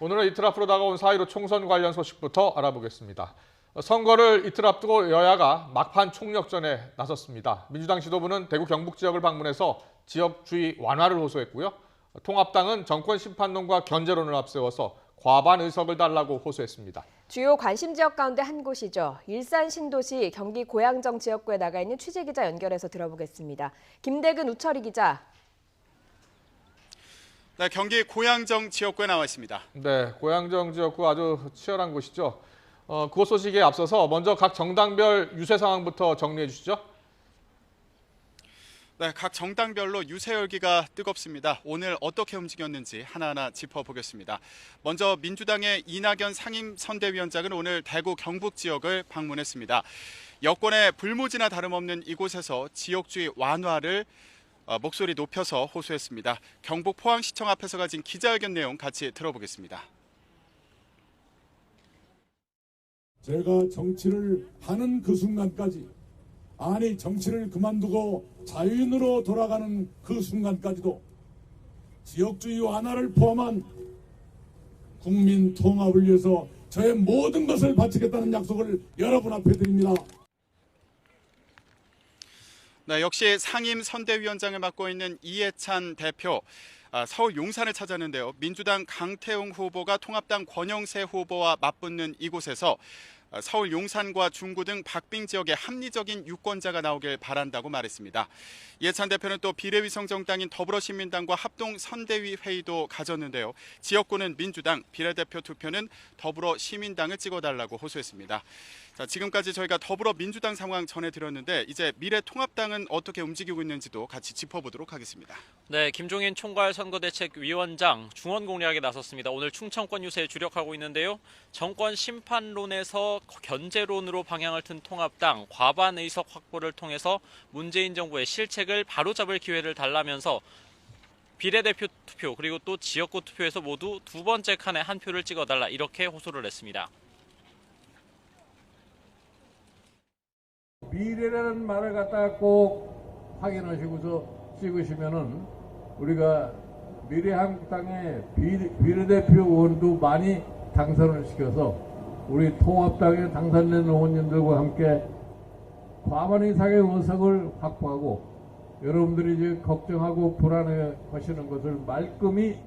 오늘은 이틀 앞으로 다가온 4.15 총선 관련 소식부터 알아보겠습니다. 선거를 이틀 앞두고 여야가 막판 총력전에 나섰습니다. 민주당 지도부는 대구 경북 지역을 방문해서 지역주의 완화를 호소했고요. 통합당은 정권 심판론과 견제론을 앞세워서 과반 의석을 달라고 호소했습니다. 주요 관심 지역 가운데 한 곳이죠. 일산 신도시 경기 고양정 지역구에 나가 있는 취재기자 연결해서 들어보겠습니다. 김대근 우철이 기자. 네, 경기 고양정 지역구에 나와 있습니다. 네, 고양정 지역구 아주 치열한 곳이죠. 그곳 소식에 앞서서 먼저 각 정당별 유세 상황부터 정리해 주시죠. 네, 각 정당별로 유세 열기가 뜨겁습니다. 오늘 어떻게 움직였는지 하나하나 짚어보겠습니다. 먼저 민주당의 이낙연 상임선대위원장은 오늘 대구 경북 지역을 방문했습니다. 여권의 불모지나 다름없는 이곳에서 지역주의 완화를 목소리 높여서 호소했습니다. 경북 포항시청 앞에서 가진 기자회견 내용 같이 들어보겠습니다. 제가 정치를 하는 그 순간까지, 아니 정치를 그만두고 자유인으로 돌아가는 그 순간까지도 지역주의 완화를 포함한 국민 통합을 위해서 저의 모든 것을 바치겠다는 약속을 여러분 앞에 드립니다. 네, 역시 상임선대위원장을 맡고 있는 이해찬 대표, 서울 용산을 찾았는데요. 민주당 강태웅 후보가 통합당 권영세 후보와 맞붙는 이곳에서 서울 용산과 중구 등 박빙 지역에 합리적인 유권자가 나오길 바란다고 말했습니다. 이해찬 대표는 또 비례위성정당인 더불어시민당과 합동선대위 회의도 가졌는데요. 지역구는 민주당, 비례대표 투표는 더불어시민당을 찍어달라고 호소했습니다. 자, 지금까지 저희가 더불어민주당 상황 전해드렸는데 이제 미래통합당은 어떻게 움직이고 있는지도 같이 짚어보도록 하겠습니다. 네, 김종인 총괄선거대책위원장 중원 공략에 나섰습니다. 오늘 충청권 유세에 주력하고 있는데요. 정권 심판론에서 견제론으로 방향을 튼 통합당 과반 의석 확보를 통해서 문재인 정부의 실책을 바로잡을 기회를 달라면서 비례대표 투표 그리고 또 지역구 투표에서 모두 두 번째 칸에 한 표를 찍어달라 이렇게 호소를 했습니다. 미래라는 말을 갖다가 꼭 확인하시고서 찍으시면은 우리가 미래한국당의 비례대표 의원도 많이 당선을 시켜서 우리 통합당에 당선된 의원님들과 함께 과반 이상의 의석을 확보하고 여러분들이 이제 걱정하고 불안해 하시는 것을 말끔히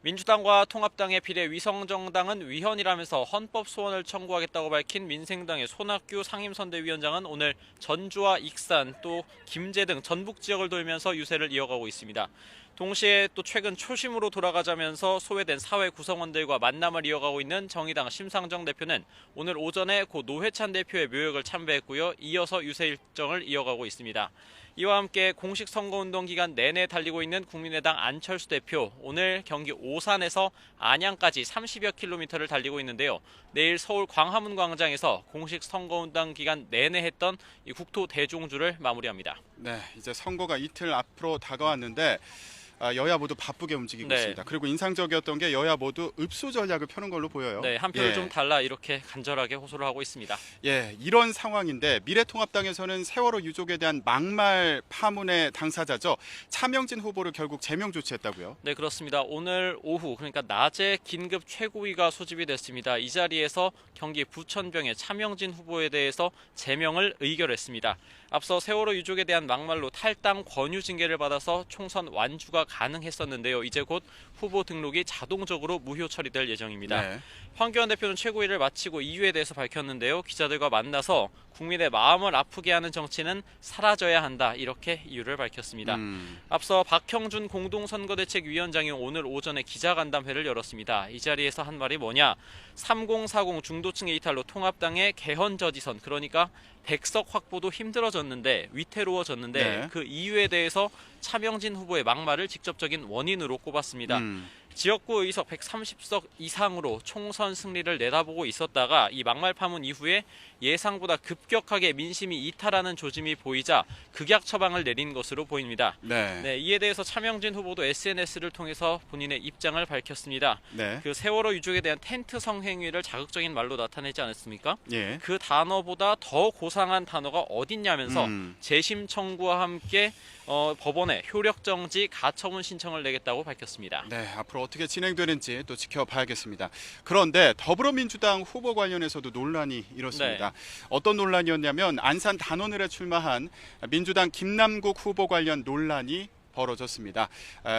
민주당과 통합당의 비례위성정당은 위헌이라면서 헌법 소원을 청구하겠다고 밝힌 민생당의 손학규 상임선대위원장은 오늘 전주와 익산 또 김제 등 전북 지역을 돌면서 유세를 이어가고 있습니다. 동시에 또 최근 초심으로 돌아가자면서 소외된 사회 구성원들과 만남을 이어가고 있는 정의당 심상정 대표는 오늘 오전에 고 노회찬 대표의 묘역을 참배했고요. 이어서 유세 일정을 이어가고 있습니다. 이와 함께 공식 선거운동 기간 내내 달리고 있는 국민의당 안철수 대표, 오늘 경기 오산에서 안양까지 30여 킬로미터를 달리고 있는데요. 내일 서울 광화문 광장에서 공식 선거운동 기간 내내 했던 이 국토 대종주를 마무리합니다. 네, 이제 선거가 이틀 앞으로 다가왔는데 여야 모두 바쁘게 움직이고 있습니다. 그리고 인상적이었던 게 여야 모두 읍수 전략을 펴는 걸로 보여요. 네, 한 표를 좀 달라 이렇게 간절하게 호소를 하고 있습니다. 예, 이런 상황인데 미래통합당에서는 세월호 유족에 대한 막말 파문의 당사자죠. 차명진 후보를 결국 제명 조치했다고요? 네, 그렇습니다. 오늘 오후 그러니까 낮에 긴급 최고위가 소집이 됐습니다. 이 자리에서 경기 부천병의 차명진 후보에 대해서 제명을 의결했습니다. 앞서 세월호 유족에 대한 막말로 탈당 권유 징계를 받아서 총선 완주가 가능했었는데요. 이제 곧 후보 등록이 자동적으로 무효 처리될 예정입니다. 네. 황교안 대표는 최고위를 마치고 이유에 대해서 밝혔는데요. 기자들과 만나서 국민의 마음을 아프게 하는 정치는 사라져야 한다. 이렇게 이유를 밝혔습니다. 앞서 박형준 공동선거대책위원장이 오늘 오전에 기자간담회를 열었습니다. 이 자리에서 한 말이 뭐냐. 3040 중도층의 이탈로 통합당의 개헌저지선 그러니까 100석 확보도 힘들어졌는데 위태로워졌는데 그 이유에 대해서 차명진 후보의 막말을 직접적인 원인으로 꼽았습니다. 지역구 의석 130석 이상으로 총선 승리를 내다보고 있었다가 이 막말 파문 이후에 예상보다 급격하게 민심이 이탈하는 조짐이 보이자 극약 처방을 내린 것으로 보입니다. 네. 이에 대해서 차명진 후보도 SNS를 통해서 본인의 입장을 밝혔습니다. 네. 그 세월호 유족에 대한 텐트 성행위를 자극적인 말로 나타내지 않았습니까? 예. 그 단어보다 더 고상한 단어가 어딨냐면서 재심 청구와 함께 법원에 효력 정지 가처분 신청을 내겠다고 밝혔습니다. 네, 앞으로 어떻게 진행되는지 또 지켜봐야겠습니다. 그런데 더불어민주당 후보 관련해서도 논란이 일었습니다. 어떤 논란이었냐면 안산 단원을에 출마한 민주당 김남국 후보 관련 논란이 벌어졌습니다.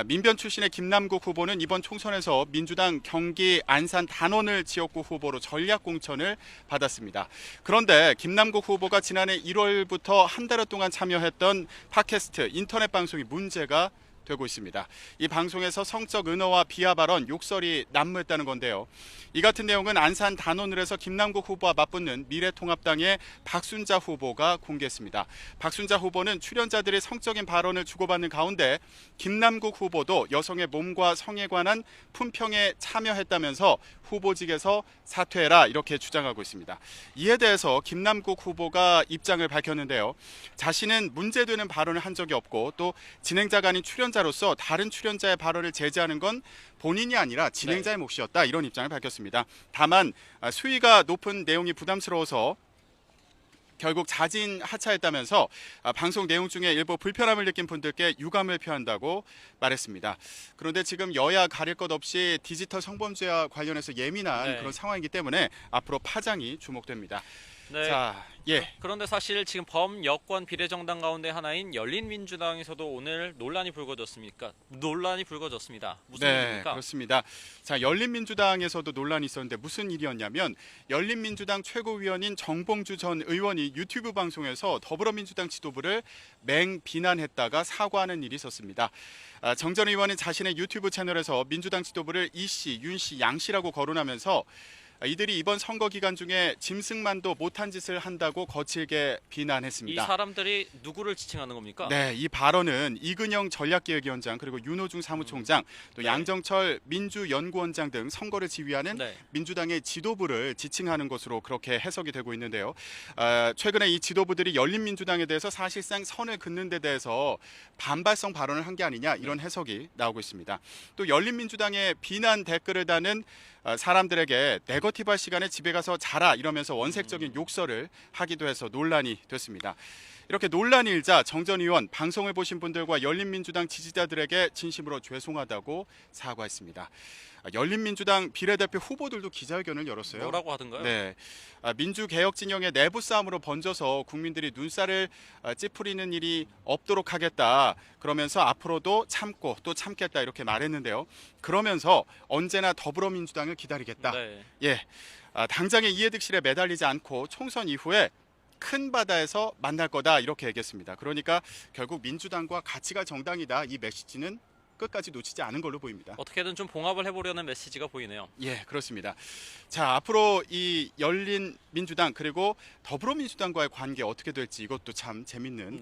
민변 출신의 김남국 후보는 이번 총선에서 민주당 경기 안산 단원을 지역구 후보로 전략 공천을 받았습니다. 그런데 김남국 후보가 지난해 1월부터 한 달 동안 참여했던 팟캐스트 인터넷 방송이 문제가 되고 있습니다. 이 방송에서 성적 은어와 비하 발언, 욕설이 난무했다는 건데요. 이 같은 내용은 안산 단원을에서 김남국 후보와 맞붙는 미래통합당의 박순자 후보가 공개했습니다. 박순자 후보는 출연자들이 성적인 발언을 주고받는 가운데 김남국 후보도 여성의 몸과 성에 관한 품평에 참여했다면서 후보직에서 사퇴해라 이렇게 주장하고 있습니다. 이에 대해서 김남국 후보가 입장을 밝혔는데요. 자신은 문제되는 발언을 한 적이 없고 또 진행자가 아닌 출연자로서 다른 출연자의 발언을 제지하는 건 본인이 아니라 진행자의 몫이었다 이런 입장을 밝혔습니다. 다만 수위가 높은 내용이 부담스러워서 결국 자진 하차했다면서 방송 내용 중에 일부 불편함을 느낀 분들께 유감을 표한다고 말했습니다. 그런데 지금 여야 가릴 것 없이 디지털 성범죄와 관련해서 예민한 그런 상황이기 때문에 앞으로 파장이 주목됩니다. 자, 그런데 사실 지금 범여권 비례정당 가운데 하나인 열린민주당에서도 오늘 논란이 불거졌습니다. 무슨 일입니까? 그렇습니다. 자, 열린민주당에서도 논란이 있었는데 무슨 일이었냐면 열린민주당 최고위원인 정봉주 전 의원이 유튜브 방송에서 더불어민주당 지도부를 맹비난했다가 사과하는 일이 있었습니다. 정 전 의원은 자신의 유튜브 채널에서 민주당 지도부를 이씨, 윤씨, 양씨라고 거론하면서 이들이 이번 선거 기간 중에 짐승만도 못한 짓을 한다고 거칠게 비난했습니다. 이 사람들이 누구를 지칭하는 겁니까? 네, 이 발언은 이근영 전략기획위원장 그리고 윤호중 사무총장 또 양정철 민주연구원장 등 선거를 지휘하는 민주당의 지도부를 지칭하는 것으로 그렇게 해석이 되고 있는데요. 최근에 이 지도부들이 열린민주당에 대해서 사실상 선을 긋는 데 대해서 반발성 발언을 한 게 아니냐 이런 해석이 나오고 있습니다. 또 열린민주당의 비난 댓글을 다는 사람들에게 네거티브할 시간에 집에 가서 자라 이러면서 원색적인 욕설을 하기도 해서 논란이 됐습니다. 이렇게 논란이 일자 정 전 의원 방송을 보신 분들과 열린민주당 지지자들에게 진심으로 죄송하다고 사과했습니다. 열린민주당 비례대표 후보들도 기자회견을 열었어요. 뭐라고 하던가요? 네, 민주개혁 진영의 내부 싸움으로 번져서 국민들이 눈살을 찌푸리는 일이 없도록 하겠다. 그러면서 앞으로도 참고 또 참겠다 이렇게 말했는데요. 그러면서 언제나 더불어민주당을 기다리겠다. 당장의 이해득실에 매달리지 않고 총선 이후에 큰 바다에서 만날 거다 이렇게 얘기했습니다. 그러니까 결국 민주당과 같이 갈 정당이다 이 메시지는 끝까지 놓치지 않은 걸로 보입니다. 어떻게든 좀 봉합을 해보려는 메시지가 보이네요. 예, 그렇습니다. 자, 앞으로 이 열린민주당 그리고 더불어민주당과의 관계 어떻게 될지 이것도 참 재밌는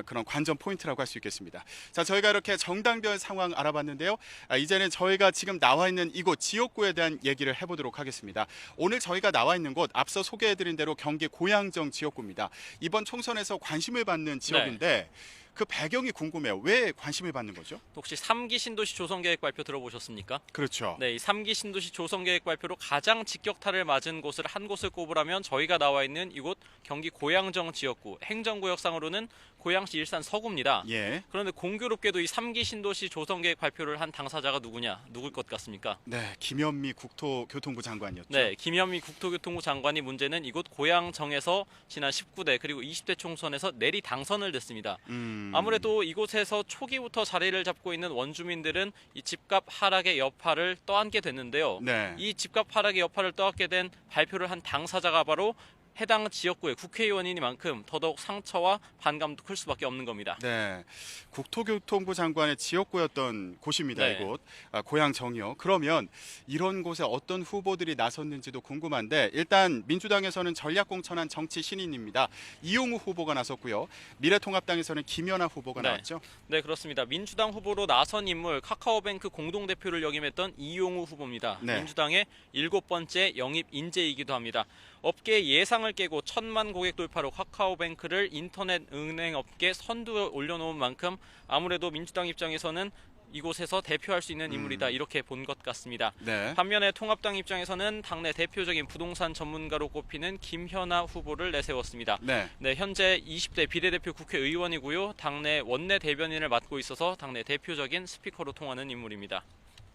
그런 관전 포인트라고 할 수 있겠습니다. 자, 저희가 이렇게 정당별 상황 알아봤는데요. 이제는 저희가 지금 나와 있는 이곳 지역구에 대한 얘기를 해보도록 하겠습니다. 오늘 저희가 나와 있는 곳 앞서 소개해드린 대로 경기 고양정 지역구입니다. 이번 총선에서 관심을 받는 지역인데 그 배경이 궁금해요. 왜 관심을 받는 거죠? 혹시 3기 신도시 조성계획 발표 들어보셨습니까? 그렇죠. 네, 이 3기 신도시 조성계획 발표로 가장 직격탄을 맞은 곳을 한 곳을 꼽으라면 저희가 나와 있는 이곳 경기 고양정 지역구, 행정구역상으로는 고양시 일산 서구입니다. 그런데 공교롭게도 이 3기 신도시 조성계획 발표를 한 당사자가 누굴 것 같습니까? 네, 김현미 국토교통부 장관이었죠. 네, 김현미 국토교통부 장관이 문제는 이곳 고양정에서 지난 19대 그리고 20대 총선에서 내리 당선을 됐습니다. 아무래도 이곳에서 초기부터 자리를 잡고 있는 원주민들은 이 집값 하락의 여파를 떠안게 됐는데요. 이 집값 하락의 여파를 떠안게 된 발표를 한 당사자가 바로 해당 지역구의 국회의원이니만큼 더더욱 상처와 반감도 클 수밖에 없는 겁니다. 네, 국토교통부 장관의 지역구였던 곳입니다. 네. 이곳 고향 정이요. 그러면 이런 곳에 어떤 후보들이 나섰는지도 궁금한데 일단 민주당에서는 전략공천한 정치 신인입니다. 이용우 후보가 나섰고요. 미래통합당에서는 김연아 후보가 네. 나왔죠. 네, 그렇습니다. 민주당 후보로 나선 인물 카카오뱅크 공동대표를 역임했던 이용우 후보입니다. 네. 민주당의 7번째 영입 인재이기도 합니다. 업계 예상을 깨고 1,000만 고객 돌파로 카카오뱅크를 인터넷 은행 업계 선두에 올려놓은 만큼 아무래도 민주당 입장에서는 이곳에서 대표할 수 있는 인물이다 이렇게 본 것 같습니다. 네. 반면에 통합당 입장에서는 당내 대표적인 부동산 전문가로 꼽히는 김현아 후보를 내세웠습니다. 네. 네, 현재 20대 비례대표 국회의원이고요. 당내 원내 대변인을 맡고 있어서 당내 대표적인 스피커로 통하는 인물입니다.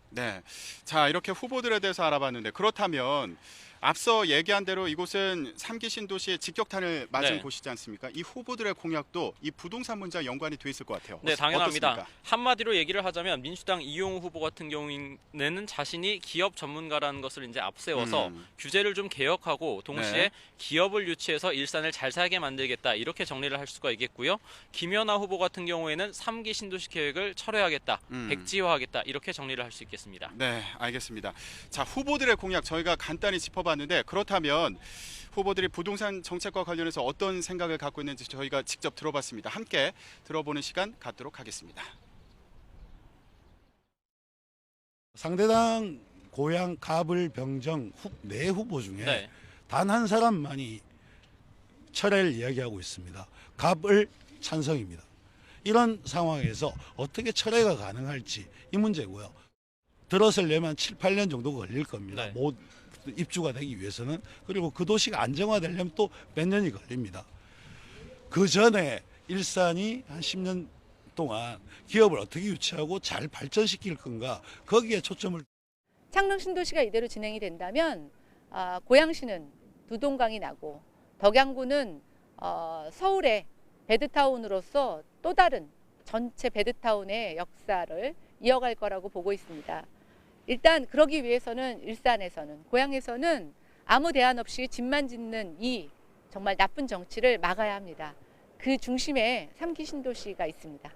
네. 자, 이렇게 후보들에 대해서 알아봤는데 그렇다면 앞서 얘기한 대로 이곳은 3기 신도시의 직격탄을 맞은 네. 곳이지 않습니까? 이 후보들의 공약도 이 부동산 문제와 연관이 돼 있을 것 같아요. 네, 당연합니다. 어떻습니까? 한마디로 얘기를 하자면 민주당 이용우 후보 같은 경우에는 자신이 기업 전문가라는 것을 이제 앞세워서 규제를 좀 개혁하고 동시에 네. 기업을 유치해서 일산을 잘 살게 만들겠다 이렇게 정리를 할 수가 있겠고요. 김연아 후보 같은 경우에는 3기 신도시 계획을 철회하겠다, 백지화하겠다 이렇게 정리를 할 수 있겠습니다. 네, 알겠습니다. 자, 후보들의 공약 저희가 간단히 짚어봤는데 그렇다면 후보들이 부동산 정책과 관련해서 어떤 생각을 갖고 있는지 저희가 직접 들어봤습니다. 함께 들어보는 시간 갖도록 하겠습니다. 상대당 고향 갑을 병정 네 후보 중에 네. 단 한 사람만이 철회를 이야기하고 있습니다. 갑을 찬성입니다. 이런 상황에서 어떻게 철회가 가능할지 이 문제고요. 들어서려면 7, 8년 정도 걸릴 겁니다. 네. 못 입주가 되기 위해서는. 그리고 그 도시가 안정화되려면 또 몇 년이 걸립니다. 그 전에 일산이 한 10년 동안 기업을 어떻게 유치하고 잘 발전시킬 건가 거기에 초점을. 창릉 신도시가 이대로 진행이 된다면 고양시는 두동강이 나고 덕양구는 서울의 배드타운으로서 또 다른 전체 배드타운의 역사를 이어갈 거라고 보고 있습니다. 일단 그러기 위해서는 일산에서는 고향에서는 아무 대안 없이 집만 짓는 이 정말 나쁜 정치를 막아야 합니다. 그 중심에 3기 신도시가 있습니다.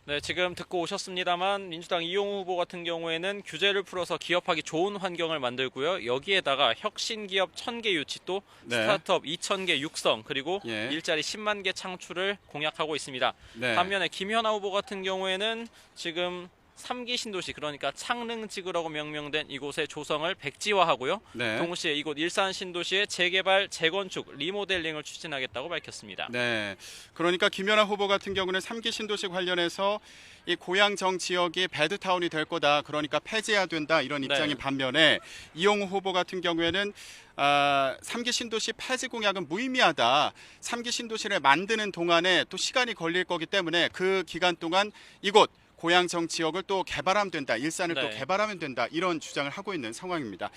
네, 지금 듣고 오셨습니다만 민주당 이용우 후보 같은 경우에는 규제를 풀어서 기업하기 좋은 환경을 만들고요. 여기에다가 혁신 기업 1,000개 유치 또 네. 스타트업 2,000개 육성 그리고 예. 일자리 10만 개 창출을 공약하고 있습니다. 네. 반면에 김현아 후보 같은 경우에는 지금 3기 신도시 그러니까 창릉지구라고 명명된 이곳의 조성을 백지화하고요. 네. 동시에 이곳 일산 신도시의 재개발, 재건축, 리모델링을 추진하겠다고 밝혔습니다. 네, 그러니까 김연아 후보 같은 경우는 3기 신도시 관련해서 이 고양정 지역이 배드타운이 될 거다. 그러니까 폐지해야 된다 이런 입장인 네. 반면에 이용우 후보 같은 경우에는 3기 신도시 폐지 공약은 무의미하다. 3기 신도시를 만드는 동안에 또 시간이 걸릴 거기 때문에 그 기간 동안 이곳 고양정 지역을 또 개발하면 된다. 일산을 또 네. 개발하면 된다. 이런 주장을 하고 있는 상황입니다.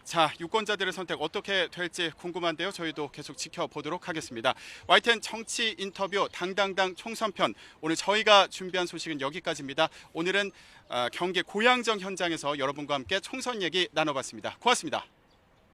자, 유권자들의 선택 어떻게 될지 궁금한데요. 저희도 계속 지켜보도록 하겠습니다. YTN 정치 인터뷰 당당당 총선편 오늘 저희가 준비한 소식은 여기까지입니다. 오늘은 경기 고양정 현장에서 여러분과 함께 총선 얘기 나눠봤습니다. 고맙습니다.